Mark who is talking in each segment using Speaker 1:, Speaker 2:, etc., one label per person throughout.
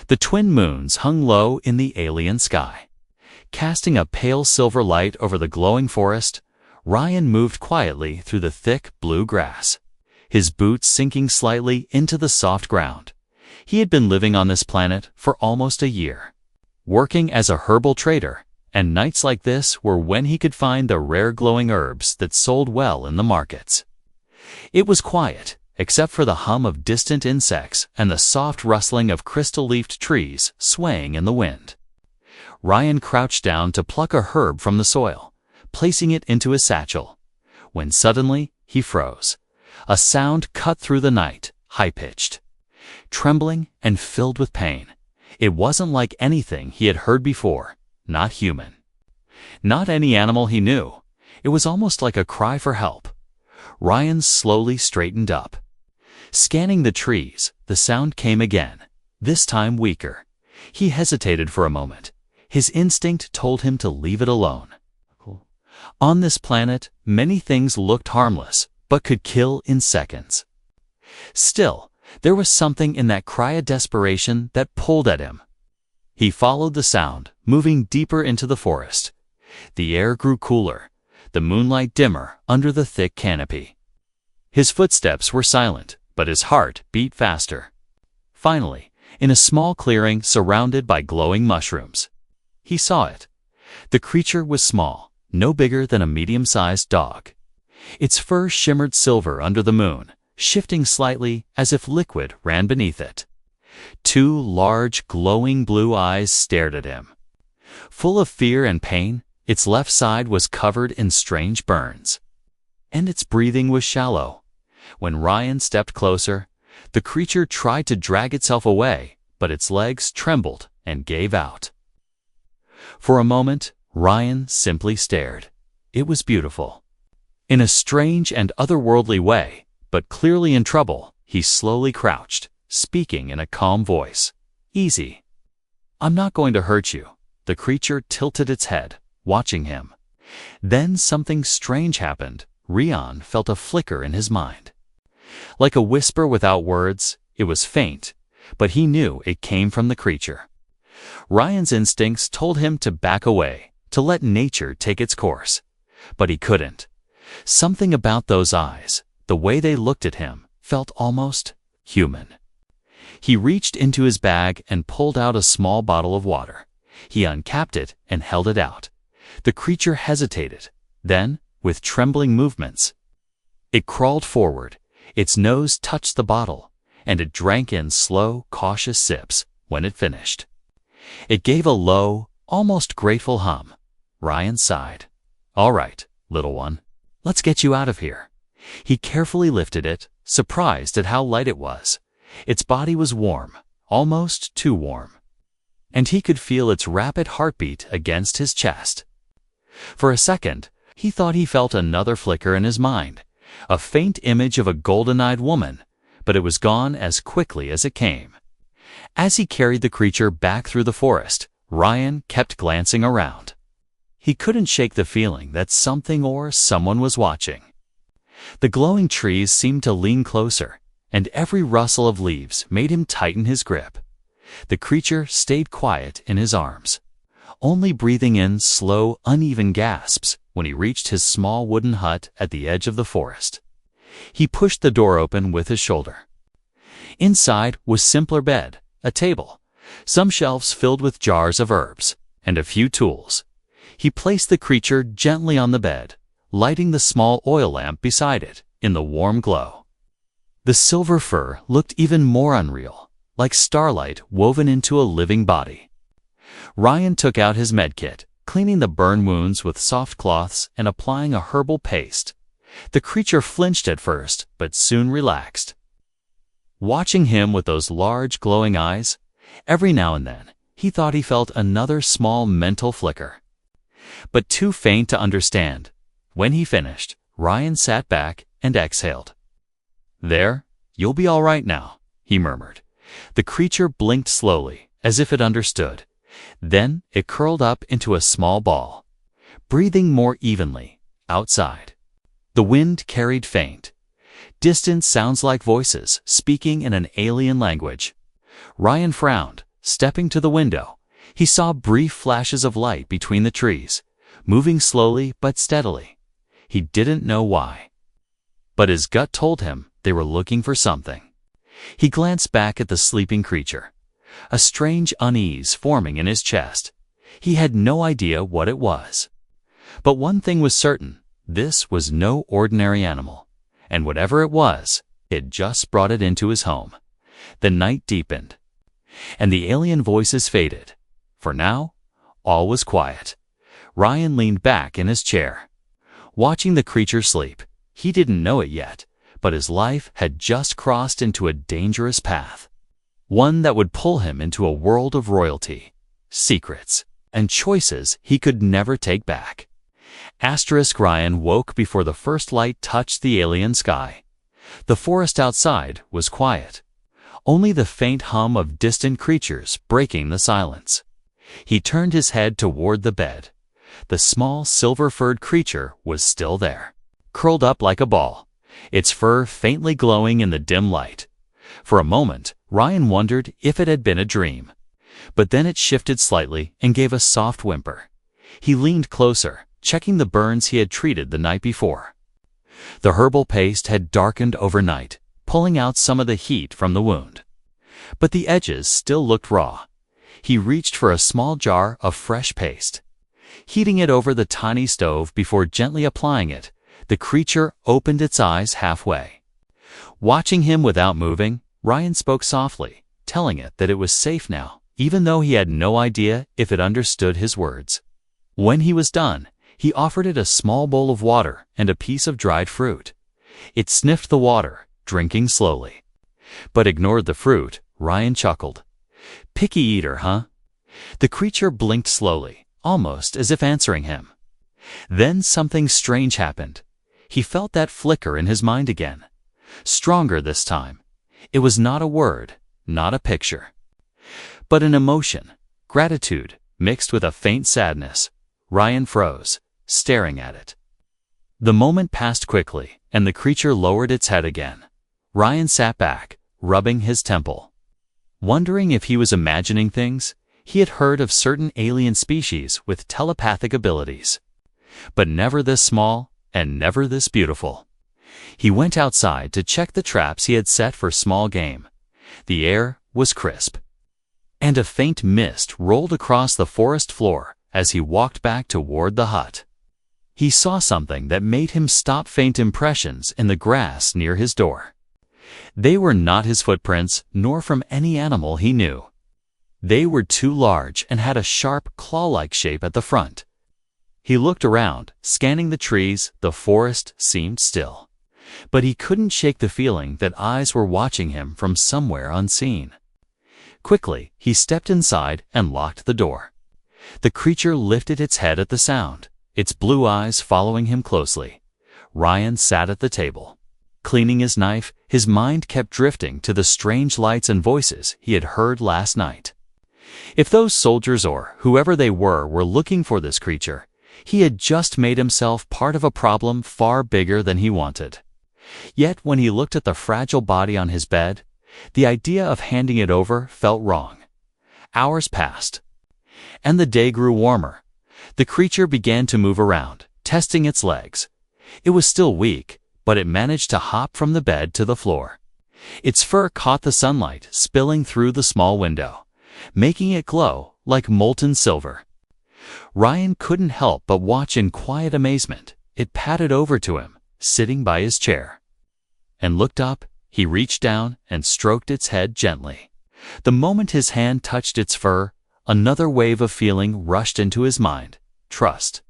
Speaker 1: The twin moons hung low in the alien sky. Casting a pale silver light over the glowing forest, Ryan moved quietly through the thick blue grass, his boots sinking slightly into the soft ground. He had been living on this planet for almost a year, working as a herbal trader, and nights like this were when he could find the rare glowing herbs that sold well in the markets. It was quiet, except for the hum of distant insects and the soft rustling of crystal-leafed trees swaying in the wind. Ryan crouched down to pluck a herb from the soil, placing it into his satchel, when suddenly he froze. A sound cut through the night, high-pitched, trembling and filled with pain. It wasn't like anything he had heard before, not human. Not any animal he knew. It was almost like a cry for help. Ryan slowly straightened up. Scanning the trees, the sound came again, this time weaker. He hesitated for a moment. His instinct told him to leave it alone. On this planet, many things looked harmless, but could kill in seconds. Still, there was something in that cry of desperation that pulled at him. He followed the sound, moving deeper into the forest. The air grew cooler, the moonlight dimmer under the thick canopy. His footsteps were silent, but his heart beat faster. Finally, in a small clearing surrounded by glowing mushrooms, he saw it. The creature was small, no bigger than a medium-sized dog. Its fur shimmered silver under the moon, shifting slightly as if liquid ran beneath it. Two large, glowing blue eyes stared at him. Full of fear and pain, its left side was covered in strange burns, and its breathing was shallow. When Ryan stepped closer, the creature tried to drag itself away, but its legs trembled and gave out. For a moment, Ryan simply stared. It was beautiful. In a strange and otherworldly way, but clearly in trouble, he slowly crouched, speaking in a calm voice. "Easy. I'm not going to hurt you." The creature tilted its head, watching him. Then something strange happened. Ryan felt a flicker in his mind. Like a whisper without words, it was faint, but he knew it came from the creature. Ryan's instincts told him to back away, to let nature take its course. But he couldn't. Something about those eyes, the way they looked at him, felt almost human. He reached into his bag and pulled out a small bottle of water. He uncapped it and held it out. The creature hesitated. Then, with trembling movements, it crawled forward. Its nose touched the bottle, and it drank in slow, cautious sips. When it finished, it gave a low, almost grateful hum. Ryan sighed. "All right, little one. Let's get you out of here." He carefully lifted it, surprised at how light it was. Its body was warm, almost too warm, and he could feel its rapid heartbeat against his chest. For a second, he thought he felt another flicker in his mind, a faint image of a golden-eyed woman, but it was gone as quickly as it came. As he carried the creature back through the forest, Ryan kept glancing around. He couldn't shake the feeling that something or someone was watching. The glowing trees seemed to lean closer, and every rustle of leaves made him tighten his grip. The creature stayed quiet in his arms, only breathing in slow, uneven gasps when he reached his small wooden hut at the edge of the forest. He pushed the door open with his shoulder. Inside was simpler bed, a table, some shelves filled with jars of herbs, and a few tools. He placed the creature gently on the bed, lighting the small oil lamp beside it in the warm glow. The silver fur looked even more unreal, like starlight woven into a living body. Ryan took out his medkit, cleaning the burn wounds with soft cloths and applying a herbal paste. The creature flinched at first, but soon relaxed. Watching him with those large glowing eyes, every now and then, he thought he felt another small mental flicker, but too faint to understand. When he finished, Ryan sat back and exhaled. "There, you'll be all right now," he murmured. The creature blinked slowly, as if it understood. Then it curled up into a small ball, breathing more evenly. Outside, the wind carried faint, distant sounds like voices speaking in an alien language. Ryan frowned, Stepping to the window, he saw brief flashes of light between the trees, moving slowly but steadily. He didn't know why, but his gut told him they were looking for something. He glanced back at the sleeping creature, a strange unease forming in his chest. He had no idea what it was. But one thing was certain, this was no ordinary animal, and whatever it was, it just brought it into his home. The night deepened, and the alien voices faded. For now, all was quiet. Ryan leaned back in his chair, watching the creature sleep. He didn't know it yet, but his life had just crossed into a dangerous path, one that would pull him into a world of royalty, secrets, and choices he could never take back. Ryan woke before the first light touched the alien sky. The forest outside was quiet, only the faint hum of distant creatures breaking the silence. He turned his head toward the bed. The small silver-furred creature was still there, curled up like a ball, its fur faintly glowing in the dim light. For a moment, Ryan wondered if it had been a dream. But then it shifted slightly and gave a soft whimper. He leaned closer, checking the burns he had treated the night before. The herbal paste had darkened overnight, pulling out some of the heat from the wound. But the edges still looked raw. He reached for a small jar of fresh paste. Heating it over the tiny stove before gently applying it, the creature opened its eyes halfway. Watching him without moving, Ryan spoke softly, telling it that it was safe now, even though he had no idea if it understood his words. When he was done, he offered it a small bowl of water and a piece of dried fruit. It sniffed the water, drinking slowly, but ignored the fruit. Ryan chuckled. "Picky eater, huh?" The creature blinked slowly, almost as if answering him. Then something strange happened. He felt that flicker in his mind again. Stronger this time. It was not a word, not a picture, but an emotion, gratitude, mixed with a faint sadness. Ryan froze, staring at it. The moment passed quickly, and the creature lowered its head again. Ryan sat back, rubbing his temple, wondering if he was imagining things. He had heard of certain alien species with telepathic abilities, but never this small and never this beautiful. He went outside to check the traps he had set for small game. The air was crisp, and a faint mist rolled across the forest floor as he walked back toward the hut. He saw something that made him stop. Faint impressions in the grass near his door. They were not his footprints, nor from any animal he knew. They were too large and had a sharp, claw-like shape at the front. He looked around, scanning the trees. The forest seemed still, but he couldn't shake the feeling that eyes were watching him from somewhere unseen. Quickly, he stepped inside and locked the door. The creature lifted its head at the sound, its blue eyes following him closely. Ryan sat at the table, cleaning his knife. His mind kept drifting to the strange lights and voices he had heard last night. If those soldiers or whoever they were looking for this creature, he had just made himself part of a problem far bigger than he wanted. Yet when he looked at the fragile body on his bed, the idea of handing it over felt wrong. Hours passed, and the day grew warmer. The creature began to move around, testing its legs. It was still weak, but it managed to hop from the bed to the floor. Its fur caught the sunlight spilling through the small window, making it glow like molten silver. Ryan couldn't help but watch in quiet amazement. It padded over to him, sitting by his chair, and looked up. He reached down and stroked its head gently. The moment his hand touched its fur, another wave of feeling rushed into his mind. Trust,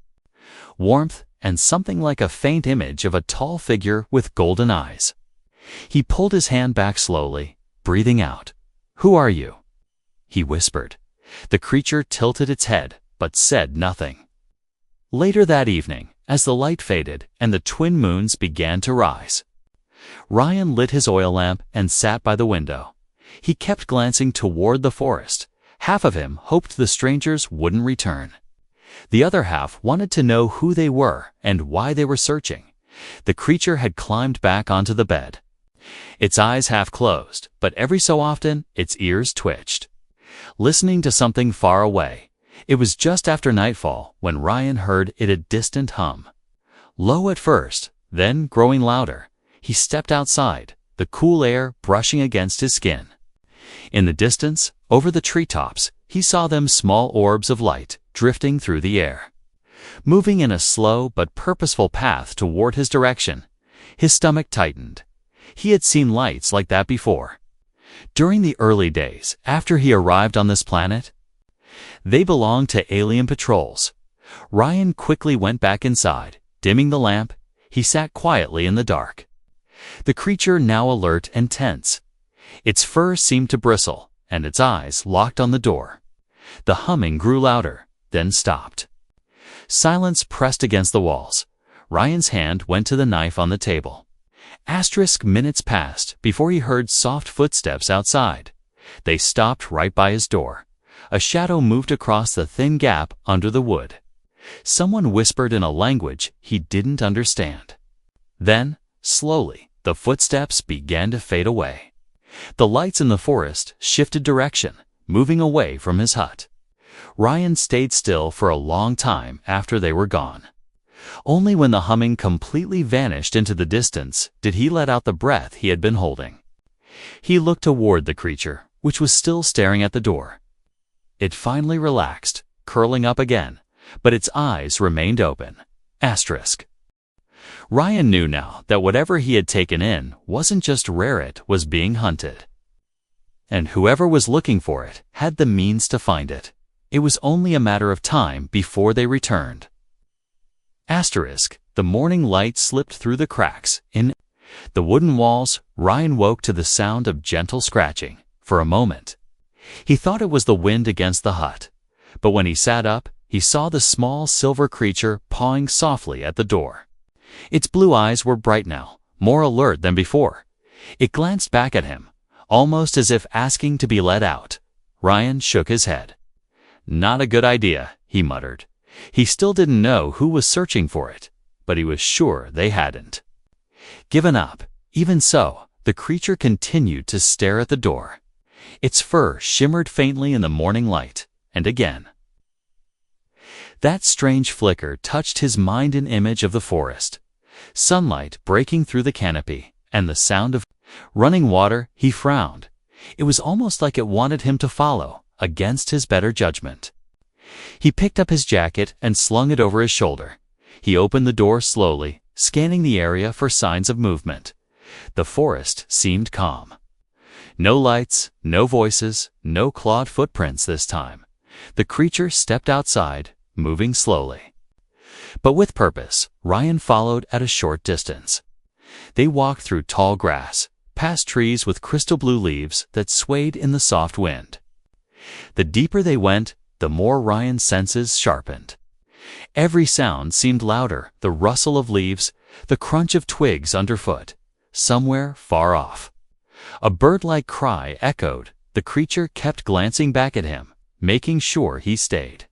Speaker 1: warmth, and something like a faint image of a tall figure with golden eyes. He pulled his hand back slowly, breathing out. "Who are you?" he whispered. The creature tilted its head, but said nothing. Later that evening, as the light faded and the twin moons began to rise, Ryan lit his oil lamp and sat by the window. He kept glancing toward the forest. Half of him hoped the strangers wouldn't return. The other half wanted to know who they were and why they were searching. The creature had climbed back onto the bed. Its eyes half closed, but every so often its ears twitched. listening to something far away. It was just after nightfall when Ryan heard it, a distant hum. Low at first, then growing louder. He stepped outside, the cool air brushing against his skin. In the distance, over the treetops, he saw them small orbs of light drifting through the air, moving in a slow but purposeful path toward his direction. His stomach tightened. He had seen lights like that before. During the early days after he arrived on this planet, they belonged to alien patrols. Ryan quickly went back inside. Dimming the lamp, he sat quietly in the dark. The creature now alert and tense. Its fur seemed to bristle, and its eyes locked on the door. The humming grew louder, then stopped. Silence pressed against the walls. Ryan's hand went to the knife on the table. Minutes passed before he heard soft footsteps outside. They stopped right by his door. A shadow moved across the thin gap under the wood. Someone whispered in a language he didn't understand. Then, slowly, the footsteps began to fade away. The lights in the forest shifted direction, moving away from his hut. Ryan stayed still for a long time after they were gone. Only when the humming completely vanished into the distance did he let out the breath he had been holding. He looked toward the creature, which was still staring at the door. It finally relaxed, curling up again, but its eyes remained open. Ryan knew now that whatever he had taken in wasn't just rare, it was being hunted. And whoever was looking for it had the means to find it. It was only a matter of time before they returned. The morning light slipped through the cracks in the wooden walls. Ryan woke to the sound of gentle scratching. For a moment, he thought it was the wind against the hut. But when he sat up, he saw the small silver creature pawing softly at the door. Its blue eyes were bright now, more alert than before. It glanced back at him, almost as if asking to be let out. Ryan shook his head. "Not a good idea," he muttered. He still didn't know who was searching for it, but he was sure they hadn't given up. Even so, the creature continued to stare at the door. Its fur shimmered faintly in the morning light, and again. That strange flicker touched his mind, an image of the forest. Sunlight breaking through the canopy, and the sound of running water. He frowned. It was almost like it wanted him to follow, against his better judgment. He picked up his jacket and slung it over his shoulder. He opened the door slowly, scanning the area for signs of movement. The forest seemed calm. No lights, no voices, no clawed footprints this time. The creature stepped outside, moving slowly, but with purpose. Ryan followed at a short distance. They walked through tall grass, past trees with crystal blue leaves that swayed in the soft wind. The deeper they went, the more Ryan's senses sharpened. Every sound seemed louder, the rustle of leaves, the crunch of twigs underfoot. Somewhere far off, a bird-like cry echoed. The creature kept glancing back at him, making sure he stayed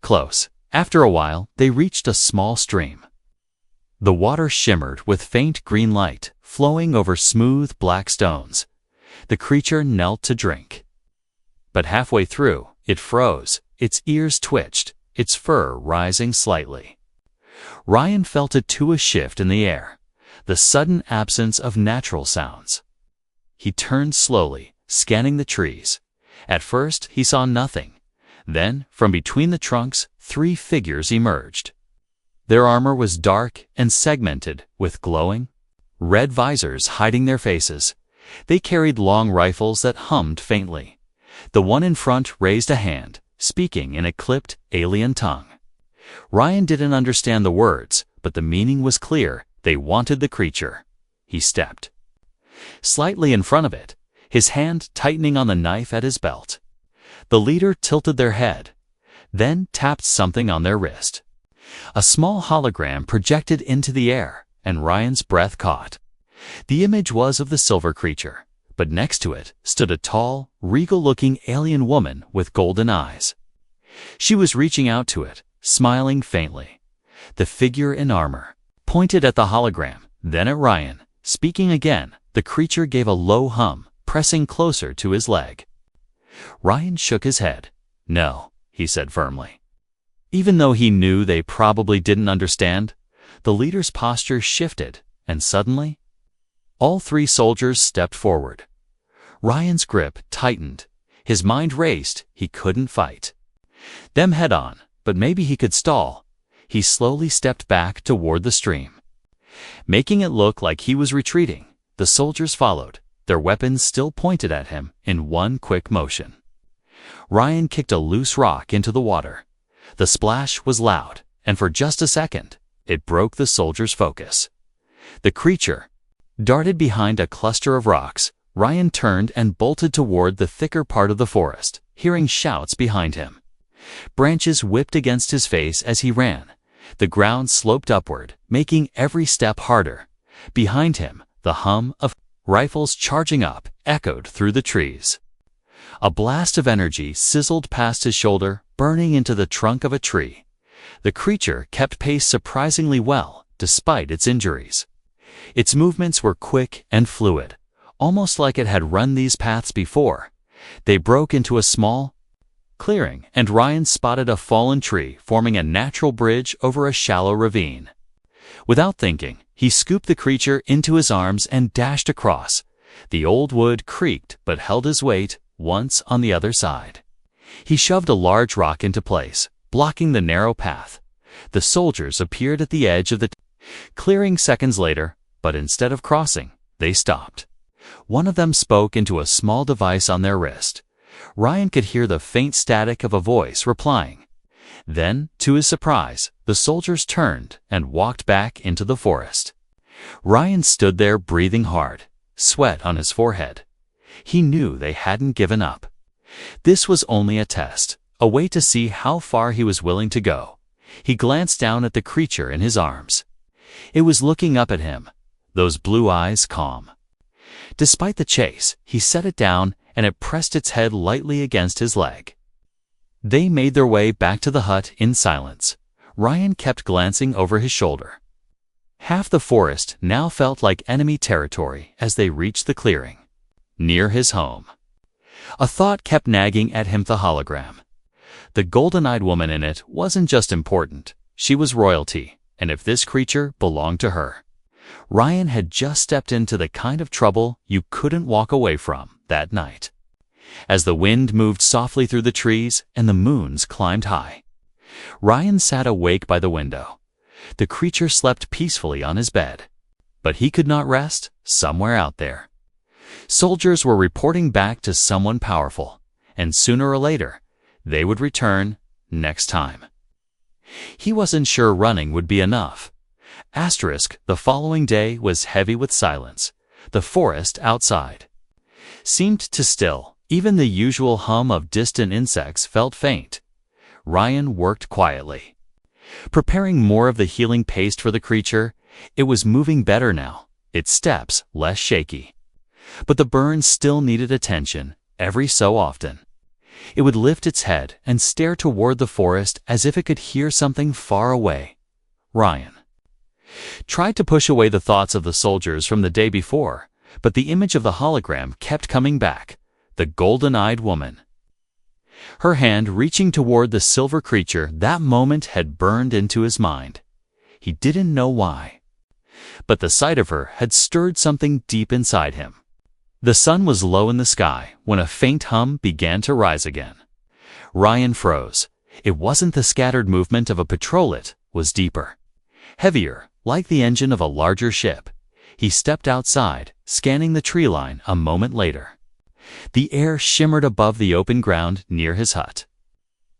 Speaker 1: close. After a while, they reached a small stream. The water shimmered with faint green light, flowing over smooth black stones. The creature knelt to drink. But halfway through, it froze, its ears twitched, its fur rising slightly. Ryan felt it too, a shift in the air, the sudden absence of natural sounds. He turned slowly, scanning the trees. At first, he saw nothing. Then, from between the trunks, 3 figures emerged. Their armor was dark and segmented, with glowing red visors hiding their faces. They carried long rifles that hummed faintly. The one in front raised a hand, speaking in a clipped, alien tongue. Ryan didn't understand the words, but the meaning was clear. They wanted the creature. He stepped slightly in front of it, his hand tightening on the knife at his belt. The leader tilted their head, then tapped something on their wrist. A small hologram projected into the air, and Ryan's breath caught. The image was of the silver creature, but next to it stood a tall, regal-looking alien woman with golden eyes. She was reaching out to it, smiling faintly. The figure in armor pointed at the hologram, then at Ryan. Speaking again, the creature gave a low hum, pressing closer to his leg. Ryan shook his head. "No," he said firmly. Even though he knew they probably didn't understand, the leader's posture shifted, and suddenly, all three soldiers stepped forward. Ryan's grip tightened. His mind raced. He couldn't fight them head on, but maybe he could stall. He slowly stepped back toward the stream, making it look like he was retreating. The soldiers followed, their weapons still pointed at him in one quick motion. Ryan kicked a loose rock into the water. The splash was loud, and for just a second, it broke the soldiers' focus. The creature darted behind a cluster of rocks. Ryan turned and bolted toward the thicker part of the forest, hearing shouts behind him. Branches whipped against his face as he ran. The ground sloped upward, making every step harder. Behind him, the hum of rifles charging up echoed through the trees. A blast of energy sizzled past his shoulder, burning into the trunk of a tree. The creature kept pace surprisingly well, despite its injuries. Its movements were quick and fluid, almost like it had run these paths before. They broke into a small clearing, and Ryan spotted a fallen tree forming a natural bridge over a shallow ravine. Without thinking, he scooped the creature into his arms and dashed across. The old wood creaked but held his weight once on the other side. He shoved a large rock into place, blocking the narrow path. The soldiers appeared at the edge of the clearing seconds later, but instead of crossing, they stopped. One of them spoke into a small device on their wrist. Ryan could hear the faint static of a voice replying. Then, to his surprise, the soldiers turned and walked back into the forest. Ryan stood there breathing hard, sweat on his forehead. He knew they hadn't given up. This was only a test, a way to see how far he was willing to go. He glanced down at the creature in his arms. It was looking up at him, those blue eyes calm. Despite the chase, he set it down and it pressed its head lightly against his leg. They made their way back to the hut in silence. Ryan kept glancing over his shoulder. Half the forest now felt like enemy territory as they reached the clearing, near his home. A thought kept nagging at him: the hologram. The golden-eyed woman in it wasn't just important, she was royalty, and if this creature belonged to her, Ryan had just stepped into the kind of trouble you couldn't walk away from that night. As the wind moved softly through the trees and the moons climbed high, Ryan sat awake by the window. The creature slept peacefully on his bed, but he could not rest somewhere out there. Soldiers were reporting back to someone powerful, and sooner or later, they would return next time. He wasn't sure running would be enough. The following day was heavy with silence. The forest outside seemed to still. Even the usual hum of distant insects felt faint. Ryan worked quietly, preparing more of the healing paste for the creature. It was moving better now, its steps less shaky. But the burn still needed attention every so often. It would lift its head and stare toward the forest as if it could hear something far away. Ryan tried to push away the thoughts of the soldiers from the day before, but the image of the hologram kept coming back, the golden-eyed woman. Her hand reaching toward the silver creature that moment had burned into his mind. He didn't know why, but the sight of her had stirred something deep inside him. The sun was low in the sky when a faint hum began to rise again. Ryan froze. It wasn't the scattered movement of a patrol, it was deeper, heavier, like the engine of a larger ship. He stepped outside, scanning the tree line a moment later. The air shimmered above the open ground near his hut,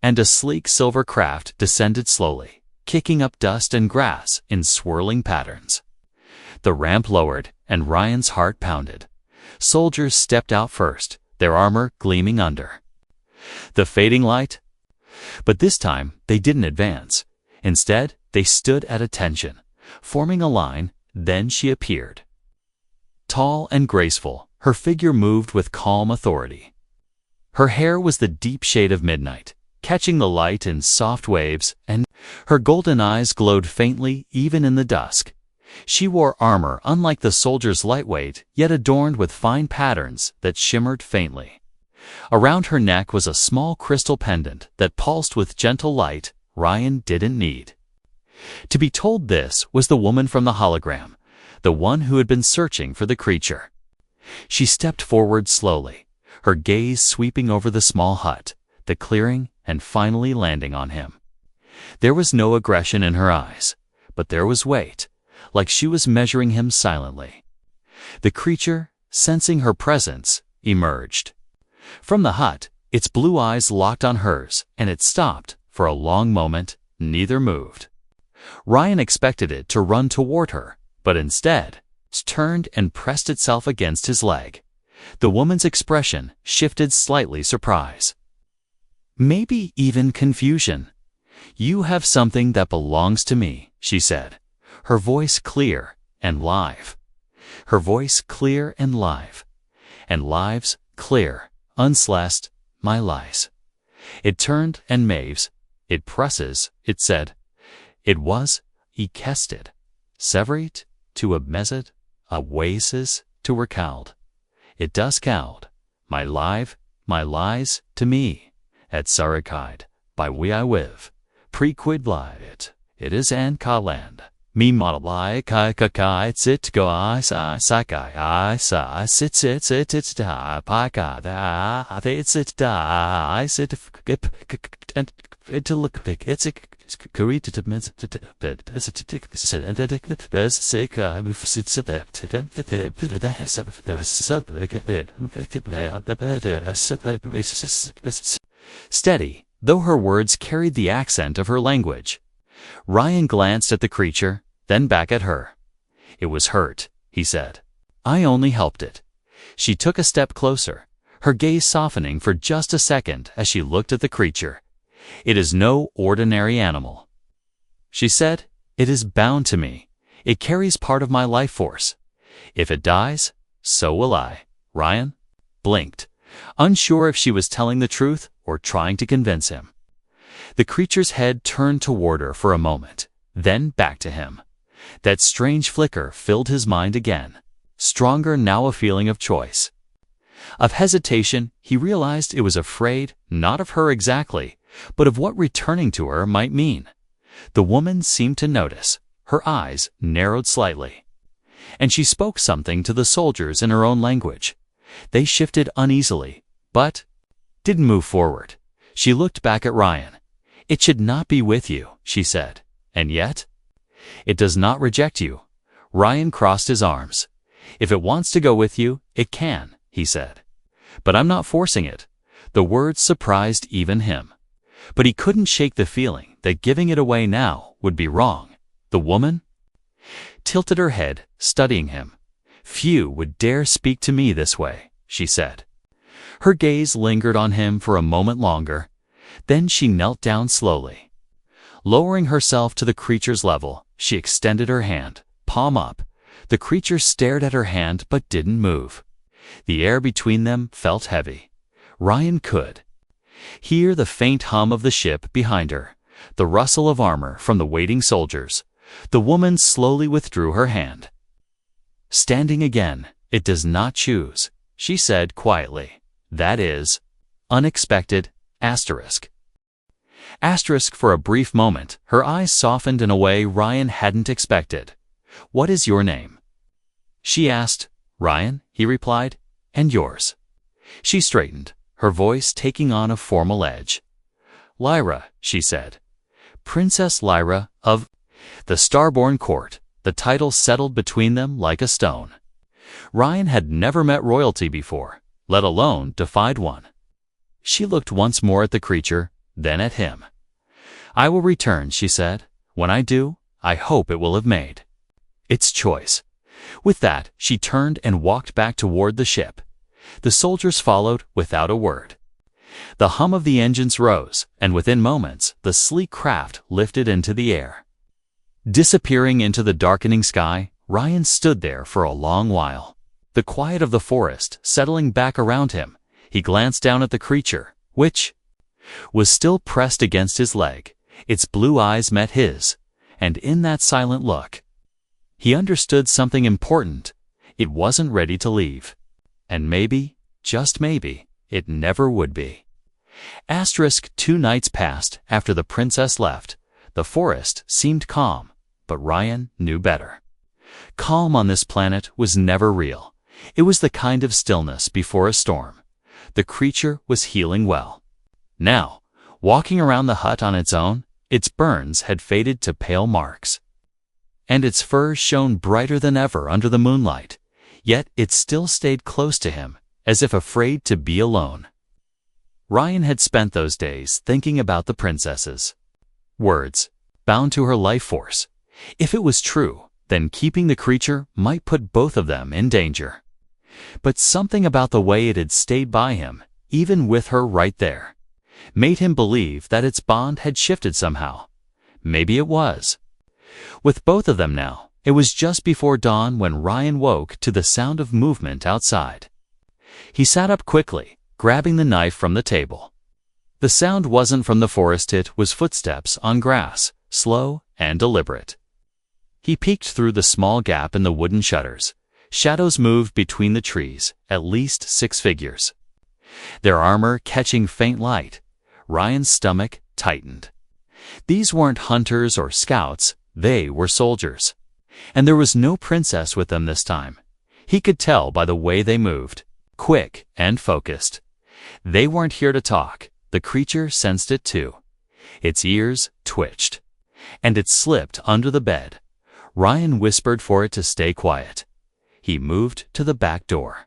Speaker 1: and a sleek silver craft descended slowly, kicking up dust and grass in swirling patterns. The ramp lowered, and Ryan's heart pounded. Soldiers stepped out first, their armor gleaming under the fading light. But this time, they didn't advance. Instead, they stood at attention, forming a line. Then she appeared. Tall and graceful, her figure moved with calm authority. Her hair was the deep shade of midnight, catching the light in soft waves, and her golden eyes glowed faintly even in the dusk. She wore armor unlike the soldiers' lightweight, yet adorned with fine patterns that shimmered faintly. Around her neck was a small crystal pendant that pulsed with gentle light Ryan didn't need. To be told this was the woman from the hologram, the one who had been searching for the creature. She stepped forward slowly, her gaze sweeping over the small hut, the clearing, and finally landing on him. There was no aggression in her eyes, but there was weight, like she was measuring him silently. The creature, sensing her presence, emerged. From the hut, its blue eyes locked on hers, and it stopped. For a long moment, neither moved. Ryan expected it to run toward her, but instead, it turned and pressed itself against his leg. The woman's expression shifted slightly surprise. Maybe even confusion. "You have something that belongs to me," she said, her voice clear and live. Her voice clear and live. And lives clear, unslessed, my lies. It turned and Maves. "It presses," it said. It was, kested, severit, to abmeset, a wases, to recald. It does cald, my lies, to me, at sarikide, by we I wiv, prequid liet, it is an ka land. Me model kai sit go I sa sit da pika da sit da I sit and it look big it's a curita to miss bed as a tick and as sick I move sits up steady, though her words carried the accent of her language. Ryan glanced at the creature, then back at her. "It was hurt," he said. "I only helped it." She took a step closer, her gaze softening for just a second as she looked at the creature. "It is no ordinary animal," she said. "It is bound to me. It carries part of my life force. If it dies, so will I." Ryan blinked, unsure if she was telling the truth or trying to convince him. The creature's head turned toward her for a moment, then back to him. That strange flicker filled his mind again, stronger now a feeling of choice. Of hesitation, he realized it was afraid not of her exactly, but of what returning to her might mean. The woman seemed to notice. Her eyes narrowed slightly. And she spoke something to the soldiers in her own language. They shifted uneasily, but didn't move forward. She looked back at Ryan. "It should not be with you," she said. "And yet?" "It does not reject you." Ryan crossed his arms. "If it wants to go with you, it can," he said. "But I'm not forcing it." The words surprised even him. But he couldn't shake the feeling that giving it away now would be wrong. The woman tilted her head, studying him. "Few would dare speak to me this way," she said. Her gaze lingered on him for a moment longer. Then she knelt down slowly. Lowering herself to the creature's level, she extended her hand, palm up. The creature stared at her hand but didn't move. The air between them felt heavy. Ryan could hear the faint hum of the ship behind her, the rustle of armor from the waiting soldiers. The woman slowly withdrew her hand. "Standing again, it does not choose," she said quietly. "That is unexpected. Asterisk." For a brief moment, her eyes softened in a way Ryan hadn't expected. "What is your name?" she asked. "Ryan," he replied. "And yours?" She straightened, her voice taking on a formal edge. "Lyra," she said. "Princess Lyra of the Starborn Court." The title settled between them like a stone. Ryan had never met royalty before, let alone defied one. She looked once more at the creature, then at him. "I will return," she said. "When I do, I hope it will have made its choice." With that, she turned and walked back toward the ship. The soldiers followed without a word. The hum of the engines rose, and within moments, the sleek craft lifted into the air. Disappearing into the darkening sky, Ryan stood there for a long while. The quiet of the forest settling back around him, he glanced down at the creature, which was still pressed against his leg. Its blue eyes met his, and in that silent look, he understood something important. It wasn't ready to leave. And maybe, just maybe, it never would be. 2 nights passed after the princess left. The forest seemed calm, but Ryan knew better. Calm on this planet was never real. It was the kind of stillness before a storm. The creature was healing well. Now, walking around the hut on its own, its burns had faded to pale marks, and its fur shone brighter than ever under the moonlight. Yet it still stayed close to him, as if afraid to be alone. Ryan had spent those days thinking about the princess's words, bound to her life force. If it was true, then keeping the creature might put both of them in danger. But something about the way it had stayed by him, even with her right there, made him believe that its bond had shifted somehow. Maybe it was. With both of them now, it was just before dawn when Ryan woke to the sound of movement outside. He sat up quickly, grabbing the knife from the table. The sound wasn't from the forest, it was footsteps on grass, slow and deliberate. He peeked through the small gap in the wooden shutters. Shadows moved between the trees, at least 6 figures. Their armor catching faint light. Ryan's stomach tightened. These weren't hunters or scouts, they were soldiers. And there was no princess with them this time. He could tell by the way they moved, quick and focused. They weren't here to talk. The creature sensed it too. Its ears twitched, and it slipped under the bed. Ryan whispered for it to stay quiet. He moved to the back door,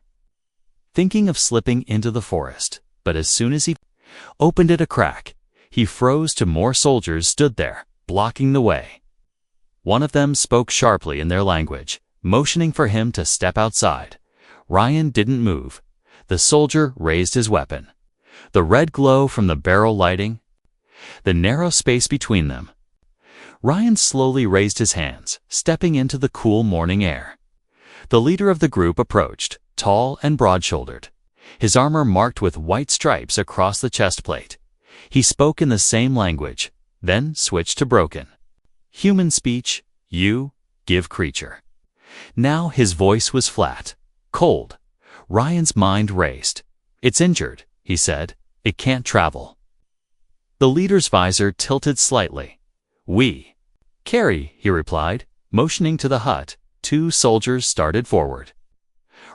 Speaker 1: thinking of slipping into the forest, but as soon as he opened it a crack, he froze to more soldiers stood there, blocking the way. One of them spoke sharply in their language, motioning for him to step outside. Ryan didn't move. The soldier raised his weapon. The red glow from the barrel lighting the narrow space between them. Ryan slowly raised his hands, stepping into the cool morning air. The leader of the group approached, tall and broad-shouldered, his armor marked with white stripes across the chest plate. He spoke in the same language, then switched to broken human speech. You give creature. Now his voice was flat, cold. Ryan's mind raced. It's injured, he said. It can't travel. The leader's visor tilted slightly. We carry, he replied, motioning to the hut. 2 soldiers started forward.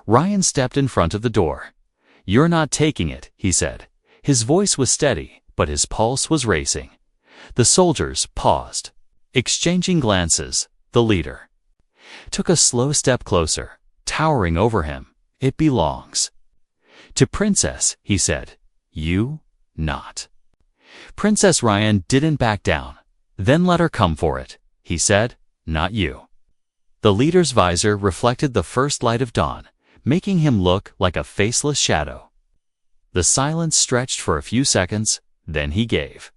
Speaker 1: Ryan stepped in front of the door. You're not taking it, he said. His voice was steady, but his pulse was racing. The soldiers paused, exchanging glances. The leader took a slow step closer, towering over him. It belongs to Princess, he said. You, not. Princess. Ryan didn't back down. Then let her come for it, he said. Not you. The leader's visor reflected the first light of dawn, making him look like a faceless shadow. The silence stretched for a few seconds, then he gave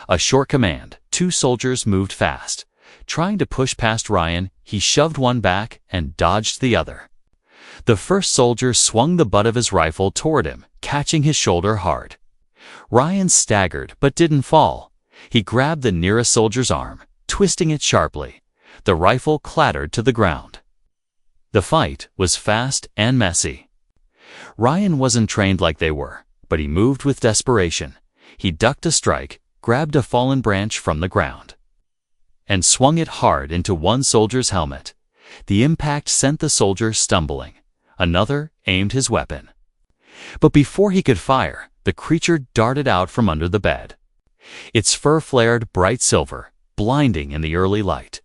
Speaker 1: a short command. 2 soldiers moved fast. Trying to push past Ryan, he shoved one back and dodged the other. The first soldier swung the butt of his rifle toward him, catching his shoulder hard. Ryan staggered but didn't fall. He grabbed the nearest soldier's arm, twisting it sharply. The rifle clattered to the ground. The fight was fast and messy. Ryan wasn't trained like they were, but he moved with desperation. He ducked a strike, grabbed a fallen branch from the ground, and swung it hard into one soldier's helmet. The impact sent the soldier stumbling. Another aimed his weapon. But before he could fire, the creature darted out from under the bed. Its fur flared bright silver, blinding in the early light.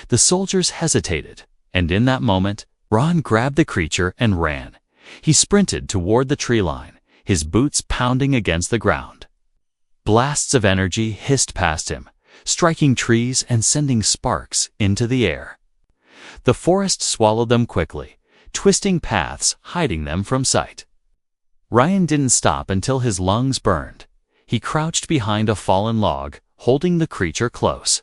Speaker 1: The soldiers hesitated, and in that moment, Ron grabbed the creature and ran. He sprinted toward the tree line, his boots pounding against the ground. Blasts of energy hissed past him, striking trees and sending sparks into the air. The forest swallowed them quickly, twisting paths, hiding them from sight. Ryan didn't stop until his lungs burned. He crouched behind a fallen log, holding the creature close.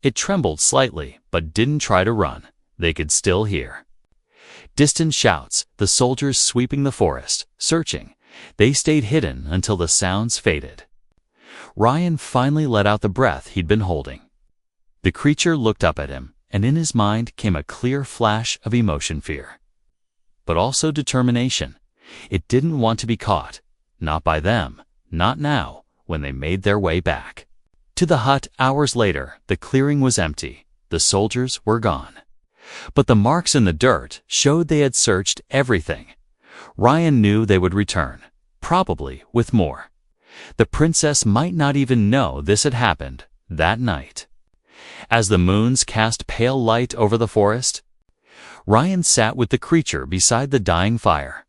Speaker 1: It trembled slightly, but didn't try to run. They could still hear distant shouts, the soldiers sweeping the forest, searching. They stayed hidden until the sounds faded. Ryan finally let out the breath he'd been holding. The creature looked up at him, and in his mind came a clear flash of emotion, fear, but also determination. It didn't want to be caught. Not by them. Not now, when they made their way back. To the hut hours later, the clearing was empty. The soldiers were gone. But the marks in the dirt showed they had searched everything. Ryan knew they would return, probably with more. The princess might not even know this had happened that night. As the moons cast pale light over the forest, Ryan sat with the creature beside the dying fire.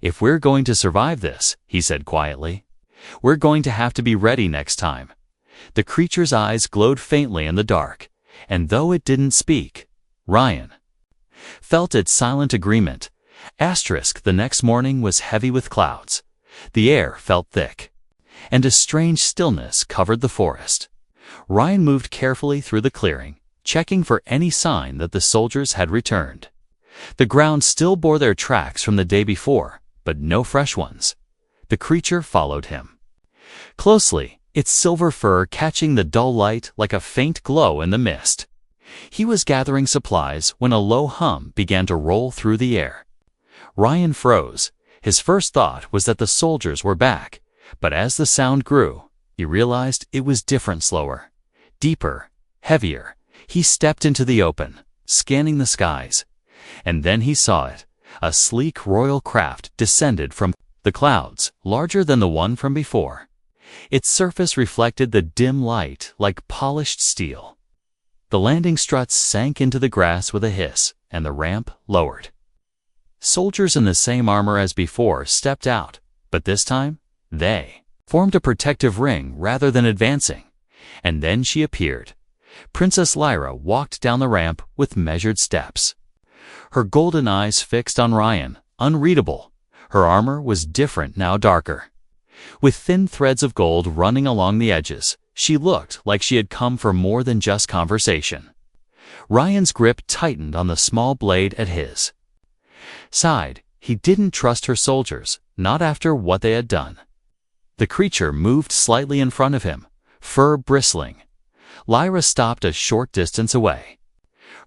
Speaker 1: "If we're going to survive this," he said quietly, "we're going to have to be ready next time." The creature's eyes glowed faintly in the dark, and though it didn't speak, Ryan felt its silent agreement. The next morning was heavy with clouds. The air felt thick, and a strange stillness covered the forest. Ryan moved carefully through the clearing, checking for any sign that the soldiers had returned. The ground still bore their tracks from the day before, but no fresh ones. The creature followed him closely, its silver fur catching the dull light like a faint glow in the mist. He was gathering supplies when a low hum began to roll through the air. Ryan froze. His first thought was that the soldiers were back, but as the sound grew, he realized it was different, slower, deeper, heavier. He stepped into the open, scanning the skies, and then he saw it. A sleek royal craft descended from the clouds, larger than the one from before. Its surface reflected the dim light like polished steel. The landing struts sank into the grass with a hiss, and the ramp lowered. Soldiers in the same armor as before stepped out, but this time, they formed a protective ring rather than advancing. And then she appeared. Princess Lyra walked down the ramp with measured steps. Her golden eyes fixed on Ryan, unreadable. Her armor was different now, darker, with thin threads of gold running along the edges. She looked like she had come for more than just conversation. Ryan's grip tightened on the small blade at his side. He didn't trust her soldiers, not after what they had done. The creature moved slightly in front of him, fur bristling. Lyra stopped a short distance away,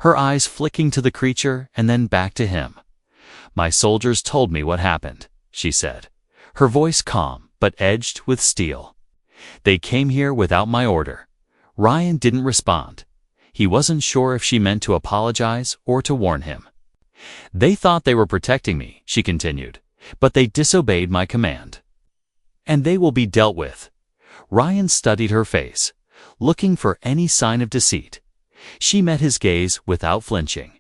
Speaker 1: her eyes flicking to the creature and then back to him. "My soldiers told me what happened," she said, her voice calm but edged with steel. "They came here without my order." Ryan didn't respond. He wasn't sure if she meant to apologize or to warn him. "They thought they were protecting me," she continued, "but they disobeyed my command. And they will be dealt with." Ryan studied her face, looking for any sign of deceit. She met his gaze without flinching.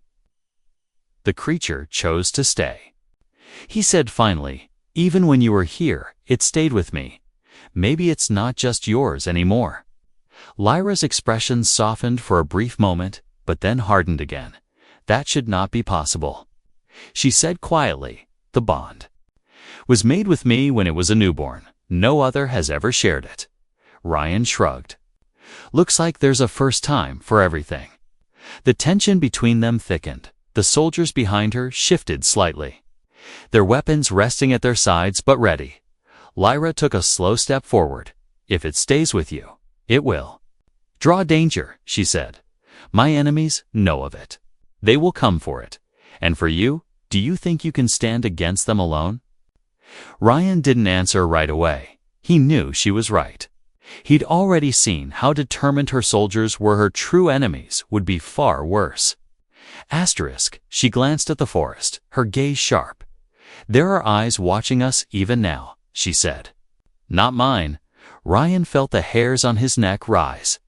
Speaker 1: "The creature chose to stay," he said finally. "Even when you were here, it stayed with me. Maybe it's not just yours anymore." Lyra's expression softened for a brief moment, but then hardened again. "That should not be possible," she said quietly. "The bond was made with me when it was a newborn. No other has ever shared it." Ryan shrugged. "Looks like there's a first time for everything." The tension between them thickened. The soldiers behind her shifted slightly, their weapons resting at their sides but ready. Lyra took a slow step forward. "If it stays with you, it will draw danger," she said. "My enemies know of it. They will come for it. And for you, do you think you can stand against them alone?" Ryan didn't answer right away. He knew she was right. He'd already seen how determined her soldiers were. Her true enemies would be far worse. She glanced at the forest, her gaze sharp. "There are eyes watching us even now," she said. "Not mine." Ryan felt the hairs on his neck rise.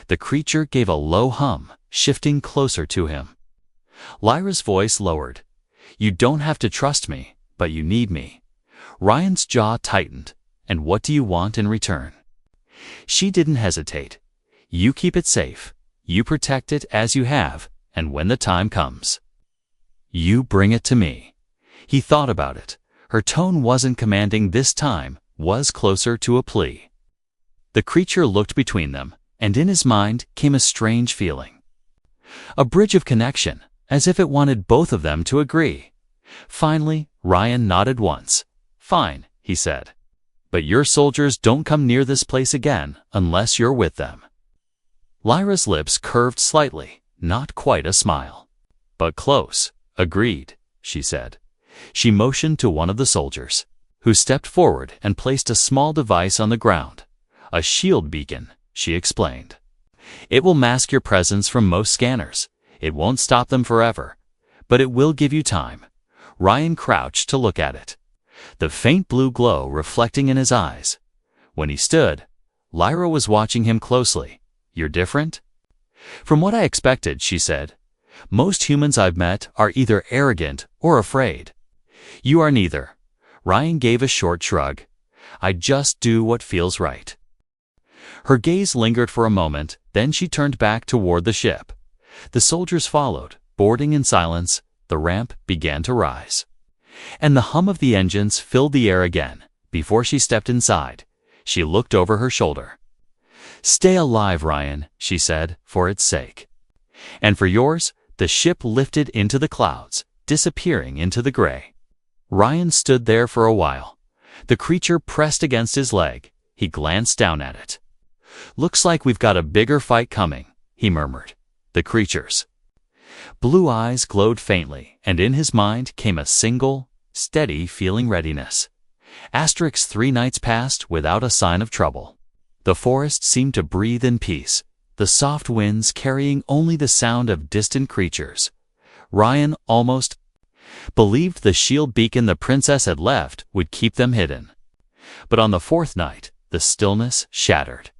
Speaker 1: The creature gave a low hum, shifting closer to him. Lyra's voice lowered. "You don't have to trust me, but you need me." Ryan's jaw tightened. "And what do you want in return?" She didn't hesitate. "You keep it safe. You protect it as you have, and when the time comes, you bring it to me." He thought about it. Her tone wasn't commanding this time, was closer to a plea. The creature looked between them, and in his mind came a strange feeling. A bridge of connection, as if it wanted both of them to agree. Finally, Ryan nodded once. "Fine," he said. "But your soldiers don't come near this place again unless you're with them." Lyra's lips curved slightly, not quite a smile. "But close." "Agreed," she said. She motioned to one of the soldiers, who stepped forward and placed a small device on the ground. A shield beacon, she explained. It will mask your presence from most scanners. It won't stop them forever, but it will give you time. Ryan crouched to look at it, the faint blue glow reflecting in his eyes. When he stood, Lyra was watching him closely. You're different? From what I expected, she said. Most humans I've met are either arrogant or afraid. You are neither. Ryan gave a short shrug. I just do what feels right. Her gaze lingered for a moment, then she turned back toward the ship. The soldiers followed, boarding in silence. The ramp began to rise, and the hum of the engines filled the air again. Before she stepped inside, she looked over her shoulder. Stay alive, Ryan, she said, for its sake. And for yours. The ship lifted into the clouds, disappearing into the gray. Ryan stood there for a while. The creature pressed against his leg. He glanced down at it. Looks like we've got a bigger fight coming, he murmured. The creature's blue eyes glowed faintly, and in his mind came a single, steady feeling readiness. 3 nights passed without a sign of trouble. The forest seemed to breathe in peace, the soft winds carrying only the sound of distant creatures. Ryan almost believed the shield beacon the princess had left would keep them hidden. But on the 4th night, the stillness shattered.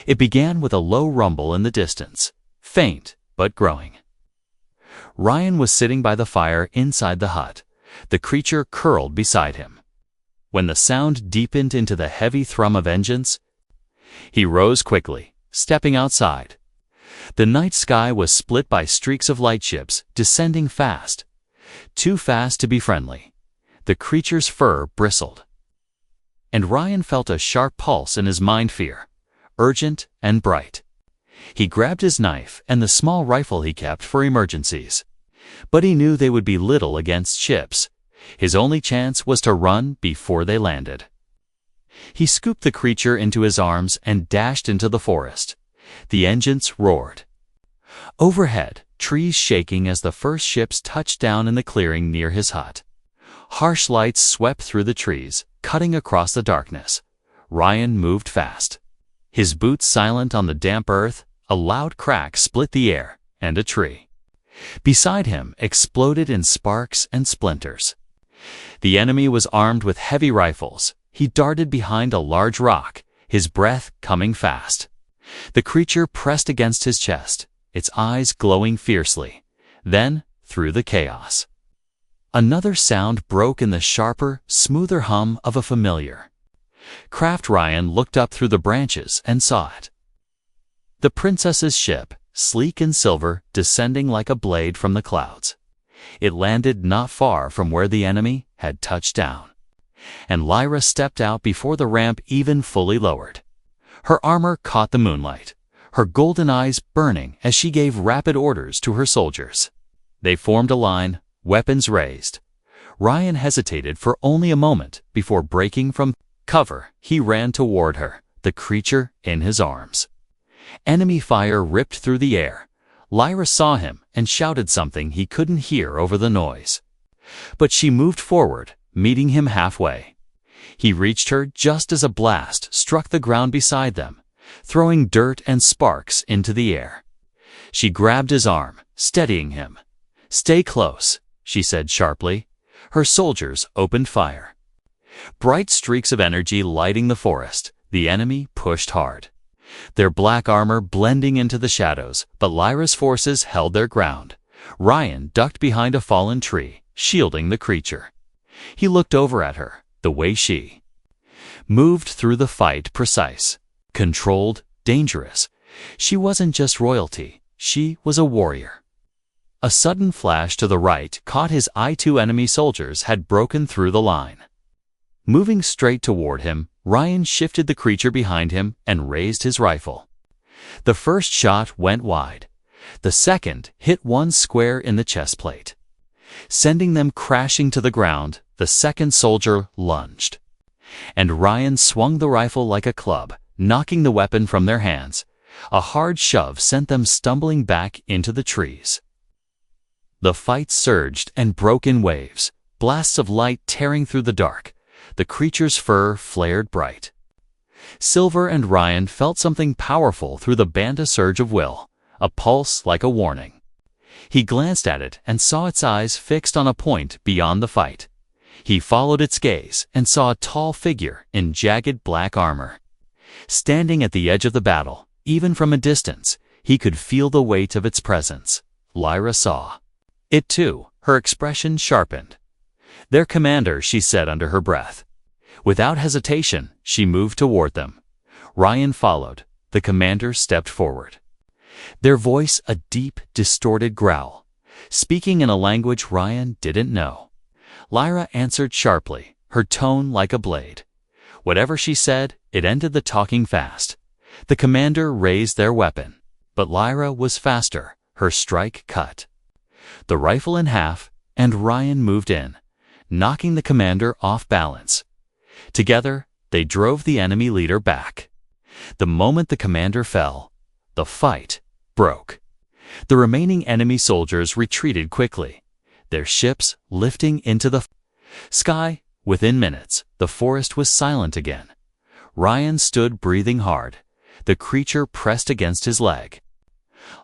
Speaker 1: It began with a low rumble in the distance, faint but growing. Ryan was sitting by the fire inside the hut, the creature curled beside him. When the sound deepened into the heavy thrum of engines, he rose quickly, stepping outside. The night sky was split by streaks of lightships descending fast, too fast to be friendly. The creature's fur bristled, and Ryan felt a sharp pulse in his mind, fear, urgent and bright. He grabbed his knife and the small rifle he kept for emergencies, but he knew they would be little against ships. His only chance was to run before they landed. He scooped the creature into his arms and dashed into the forest. The engines roared. Overhead, trees shaking as the first ships touched down in the clearing near his hut. Harsh lights swept through the trees, cutting across the darkness. Ryan moved fast. His boots silent on the damp earth, a loud crack split the air, and a tree beside him exploded in sparks and splinters. The enemy was armed with heavy rifles. He darted behind a large rock, his breath coming fast. The creature pressed against his chest, its eyes glowing fiercely. Then, through the chaos, another sound broke in the sharper, smoother hum of a familiar craft. Ryan looked up through the branches and saw it. The princess's ship, sleek and silver, descending like a blade from the clouds. It landed not far from where the enemy had touched down, and Lyra stepped out before the ramp even fully lowered. Her armor caught the moonlight, her golden eyes burning as she gave rapid orders to her soldiers. They formed a line, weapons raised. Ryan hesitated for only a moment before breaking from cover. He ran toward her, the creature in his arms. Enemy fire ripped through the air. Lyra saw him and shouted something he couldn't hear over the noise. But she moved forward, meeting him halfway. He reached her just as a blast struck the ground beside them, throwing dirt and sparks into the air. She grabbed his arm, steadying him. "Stay close," she said sharply. Her soldiers opened fire. Bright streaks of energy lighting the forest. The enemy pushed hard, their black armor blending into the shadows, but Lyra's forces held their ground. Ryan ducked behind a fallen tree, shielding the creature. He looked over at her, the way she moved through the fight, precise, controlled, dangerous. She wasn't just royalty, she was a warrior. A sudden flash to the right caught his eye. 2 enemy soldiers had broken through the line. Moving straight toward him, Ryan shifted the creature behind him and raised his rifle. The first shot went wide. The second hit one square in the chest plate, sending them crashing to the ground. The second soldier lunged, and Ryan swung the rifle like a club, knocking the weapon from their hands. A hard shove sent them stumbling back into the trees. The fight surged and broke in waves. blasts of light tearing through the dark. The creature's fur flared bright. Silver and Ryan felt something powerful through the band, a surge of will, a pulse like a warning. He glanced at it and saw its eyes fixed on a point beyond the fight. He followed its gaze and saw a tall figure in jagged black armor. Standing at the edge of the battle, even from a distance, he could feel the weight of its presence. Lyra saw it too, her expression sharpened. "Their commander," she said under her breath. Without hesitation, she moved toward them. Ryan followed. The commander stepped forward. Their voice a deep, distorted growl, speaking in a language Ryan didn't know. Lyra answered sharply, her tone like a blade. Whatever she said, it ended the talking fast. The commander raised their weapon, but Lyra was faster, her strike cut the rifle in half, and Ryan moved in, knocking the commander off balance. Together, they drove the enemy leader back. The moment the commander fell, the fight broke. The remaining enemy soldiers retreated quickly, their ships lifting into the sky. Within minutes, the forest was silent again. Ryan stood breathing hard. The creature pressed against his leg.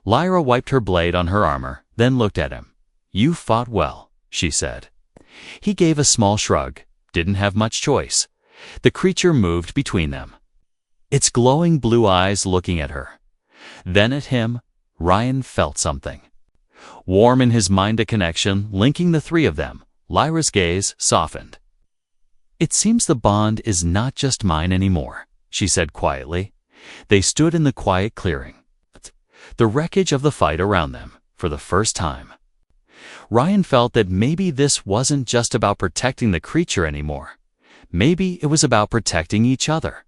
Speaker 1: Lyra wiped her blade on her armor, then looked at him. "You fought well," she said. He gave a small shrug. Didn't have much choice. The creature moved between them, its glowing blue eyes looking at her. Then at him. Ryan felt something warm in his mind, a connection linking the three of them. Lyra's gaze softened. "It seems the bond is not just mine anymore," she said quietly. They stood in the quiet clearing, the wreckage of the fight around them, for the first time. Ryan felt that maybe this wasn't just about protecting the creature anymore. Maybe it was about protecting each other.